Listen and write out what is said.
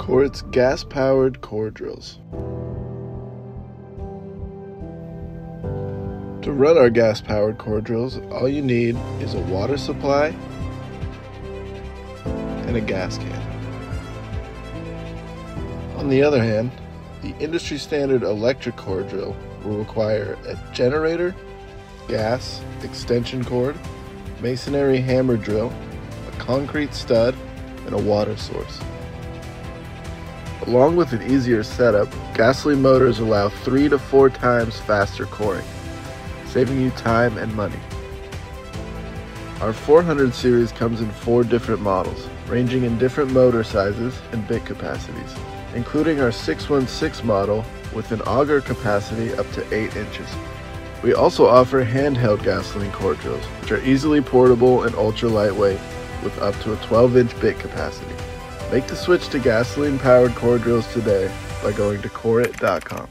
Kor-it's gas-powered core drills. To run our gas-powered core drills, all you need is a water supply and a gas can. On the other hand, the industry standard electric core drill will require a generator, gas, extension cord, masonry hammer drill, a concrete stud, and a water source. Along with an easier setup, gasoline motors allow 3 to 4 times faster coring, saving you time and money. Our 400 series comes in 4 different models, ranging in different motor sizes and bit capacities, including our 616 model with an auger capacity up to 8 inches. We also offer handheld gasoline core drills, which are easily portable and ultra lightweight with up to a 12-inch bit capacity. Make the switch to gasoline-powered core drills today by going to Kor-it.com.